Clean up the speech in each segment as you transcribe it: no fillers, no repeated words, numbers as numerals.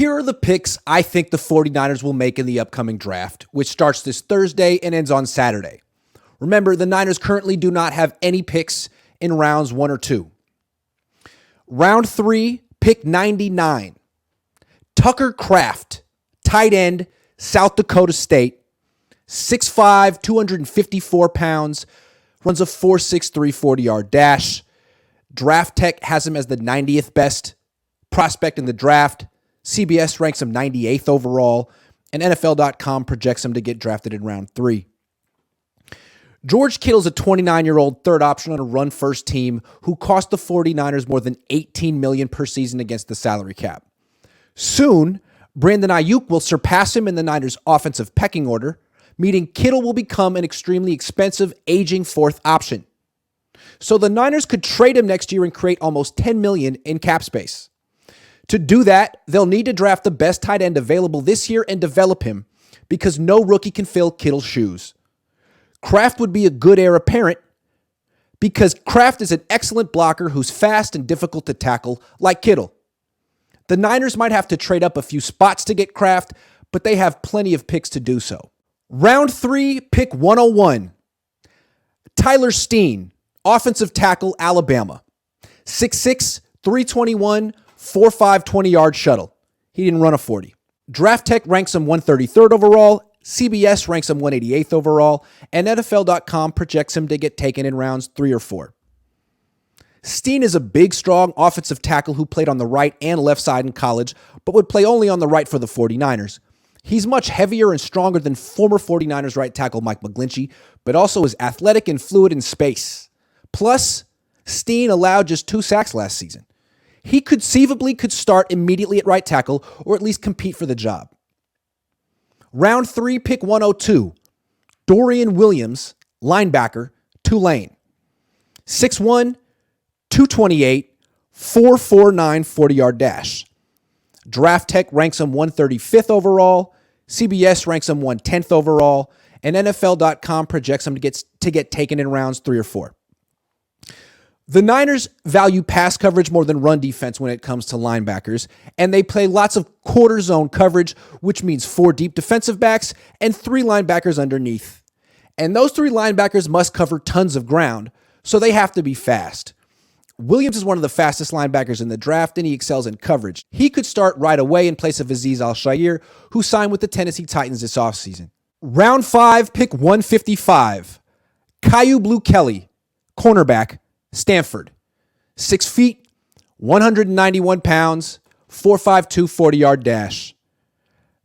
Here are the picks I think the 49ers will make in the upcoming draft, which starts this Thursday and ends on Saturday. Remember, the Niners currently do not have any picks in rounds 1 or 2. Round 3, pick 99. Tucker Kraft, tight end, South Dakota State, 6'5", 254 pounds, runs a 4.63 40-yard dash. Draft Tech has him as the 90th best prospect in the draft. CBS ranks him 98th overall, and NFL.com projects him to get drafted in round 3. George Kittle's a 29-year-old third option on a run-first team who cost the 49ers more than $18 million per season against the salary cap. Soon, Brandon Ayuk will surpass him in the Niners' offensive pecking order, meaning Kittle will become an extremely expensive, aging fourth option. So the Niners could trade him next year and create almost $10 million in cap space. To do that, they'll need to draft the best tight end available this year and develop him, because no rookie can fill Kittle's shoes. Kraft would be a good heir apparent because Kraft is an excellent blocker who's fast and difficult to tackle, like Kittle. The Niners might have to trade up a few spots to get Kraft, but they have plenty of picks to do so. Round 3, pick 101. Tyler Steen, offensive tackle, Alabama. 6'6", 321, 4.5 20-yard shuttle. He didn't run a 40. Draft Tech ranks him 133rd overall. CBS ranks him 188th overall. And NFL.com projects him to get taken in rounds 3 or 4. Steen is a big, strong offensive tackle who played on the right and left side in college, but would play only on the right for the 49ers. He's much heavier and stronger than former 49ers right tackle Mike McGlinchey, but also is athletic and fluid in space. Plus, Steen allowed just 2 sacks last season. He conceivably could start immediately at right tackle or at least compete for the job. Round 3, pick 102. Dorian Williams, linebacker, Tulane. 6'1", 228, 4.49 40-yard dash. Draft Tech ranks him 135th overall. CBS ranks him 110th overall. And NFL.com projects him to get taken in rounds 3 or 4. The Niners value pass coverage more than run defense when it comes to linebackers, and they play lots of quarter zone coverage, which means 4 deep defensive backs and 3 linebackers underneath. And those 3 linebackers must cover tons of ground, so they have to be fast. Williams is one of the fastest linebackers in the draft, and he excels in coverage. He could start right away in place of Azeez Al-Shaair, who signed with the Tennessee Titans this offseason. Round 5, pick 155. Kyu Blu Kelly, cornerback, Stanford. 6 feet, 191 pounds, 4.52 40-yard dash.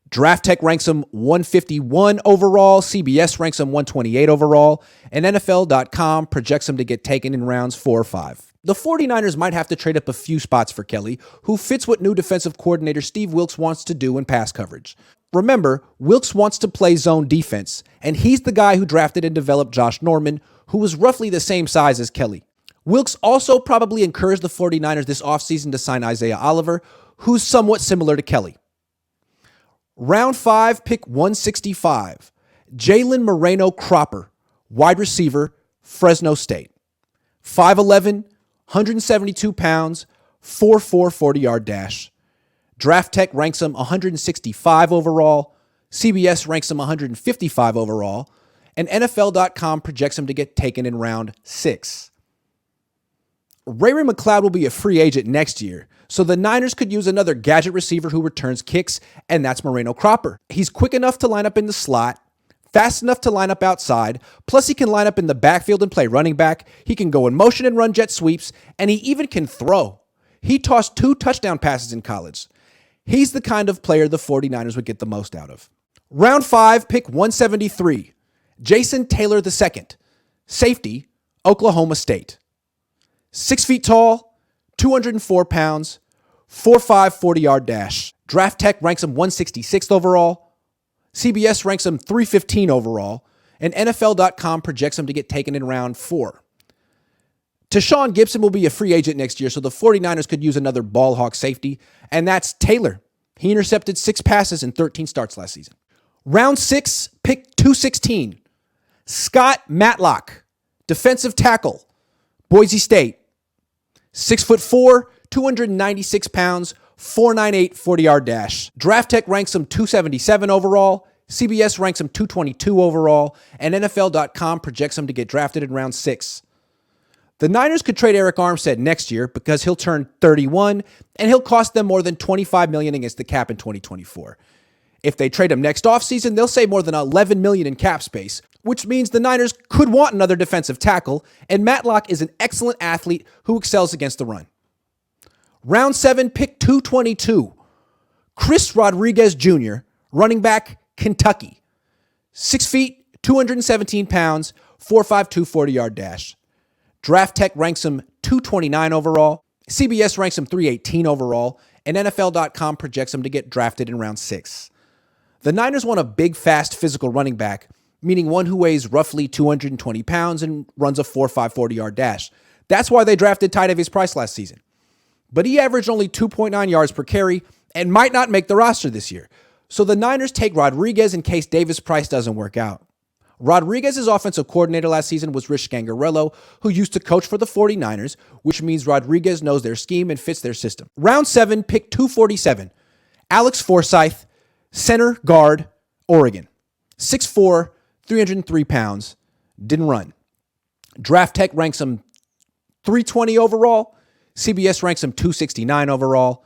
Draft Tech ranks him 151 overall. CBS ranks him 128 overall. And NFL.com projects him to get taken in rounds 4 or 5. The 49ers might have to trade up a few spots for Kelly, who fits what new defensive coordinator Steve Wilks wants to do in pass coverage. Remember, Wilks wants to play zone defense, and he's the guy who drafted and developed Josh Norman, who was roughly the same size as Kelly. Wilks also probably encouraged the 49ers this offseason to sign Isaiah Oliver, who's somewhat similar to Kelly. Round 5, pick 165. Jalen Moreno Cropper, wide receiver, Fresno State. 5'11", 172 pounds, 4.4 40-yard dash. Draft Tech ranks him 165 overall. CBS ranks him 155 overall. And NFL.com projects him to get taken in round 6. Ray-Ray McCloud will be a free agent next year, so the Niners could use another gadget receiver who returns kicks, and that's Moreno Cropper. He's quick enough to line up in the slot, fast enough to line up outside, plus he can line up in the backfield and play running back. He can go in motion and run jet sweeps, and he even can throw. He tossed 2 touchdown passes in college. He's the kind of player the 49ers would get the most out of. Round 5, pick 173. Jason Taylor II, safety, Oklahoma State. 6 feet tall, 204 pounds, 4.5 40-yard dash. Draft Tech ranks him 166th overall. CBS ranks him 315 overall. And NFL.com projects him to get taken in round 4. Tashawn Gibson will be a free agent next year, so the 49ers could use another ball hawk safety, and that's Taylor. He intercepted 6 passes in 13 starts last season. Round 6, pick 216. Scott Matlock, defensive tackle, Boise State. 6'4", 296 pounds, 4.98 40-yard dash. Draft Tech ranks him 277 overall. CBS ranks him 222 overall. And NFL.com projects him to get drafted in round 6. The Niners could trade Eric Armstead next year because he'll turn 31 and he'll cost them more than $25 million against the cap in 2024. If they trade him next offseason, they'll save more than $11 million in cap space, which means the Niners could want another defensive tackle, and Matlock is an excellent athlete who excels against the run. Round 7, pick 222. Chris Rodriguez Jr., running back, Kentucky. 6 feet, 217 pounds, 4.52 40-yard dash. Draft Tech ranks him 229 overall. CBS ranks him 318 overall. And NFL.com projects him to get drafted in round 6. The Niners want a big, fast, physical running back, meaning one who weighs roughly 220 pounds and runs a 4.5 40-yard dash. That's why they drafted Tydavius Price last season. But he averaged only 2.9 yards per carry and might not make the roster this year. So the Niners take Rodriguez in case Davis Price doesn't work out. Rodriguez's offensive coordinator last season was Rich Scangarello, who used to coach for the 49ers, which means Rodriguez knows their scheme and fits their system. Round 7, pick 247. Alex Forsyth, center guard, Oregon. 6'4", 303 pounds, didn't run. Draft Tech ranks him 320 overall. CBS ranks him 269 overall.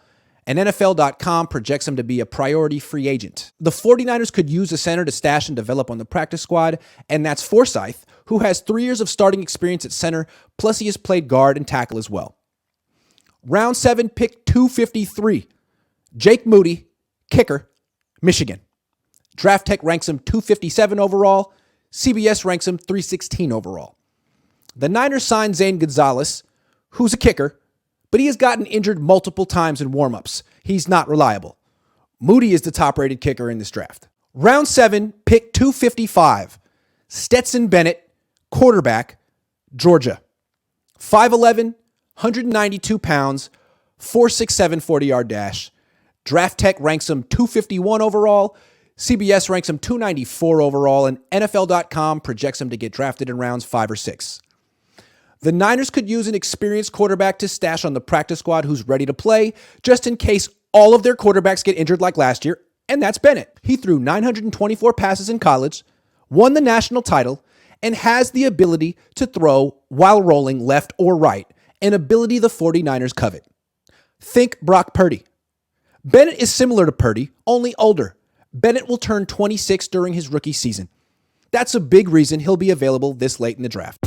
And NFL.com projects him to be a priority free agent. The 49ers could use a center to stash and develop on the practice squad, and that's Forsyth, who has 3 years of starting experience at center, plus he has played guard and tackle as well. Round 7, pick 253. Jake Moody, kicker, Michigan. Draft Tech ranks him 257 overall. CBS ranks him 316 overall. The Niners signed Zane Gonzalez, who's a kicker, but he has gotten injured multiple times in warmups. He's not reliable. Moody is the top-rated kicker in this draft. Round 7, pick 255. Stetson Bennett, quarterback, Georgia. 5'11", 192 pounds, 4.67 40-yard dash. Draft Tech ranks him 251 overall. CBS ranks him 294 overall, and NFL.com projects him to get drafted in rounds 5 or 6. The Niners could use an experienced quarterback to stash on the practice squad who's ready to play, just in case all of their quarterbacks get injured like last year, and that's Bennett. He threw 924 passes in college, won the national title, and has the ability to throw while rolling left or right, an ability the 49ers covet. Think Brock Purdy. Bennett is similar to Purdy, only older. Bennett will turn 26 during his rookie season. That's a big reason he'll be available this late in the draft.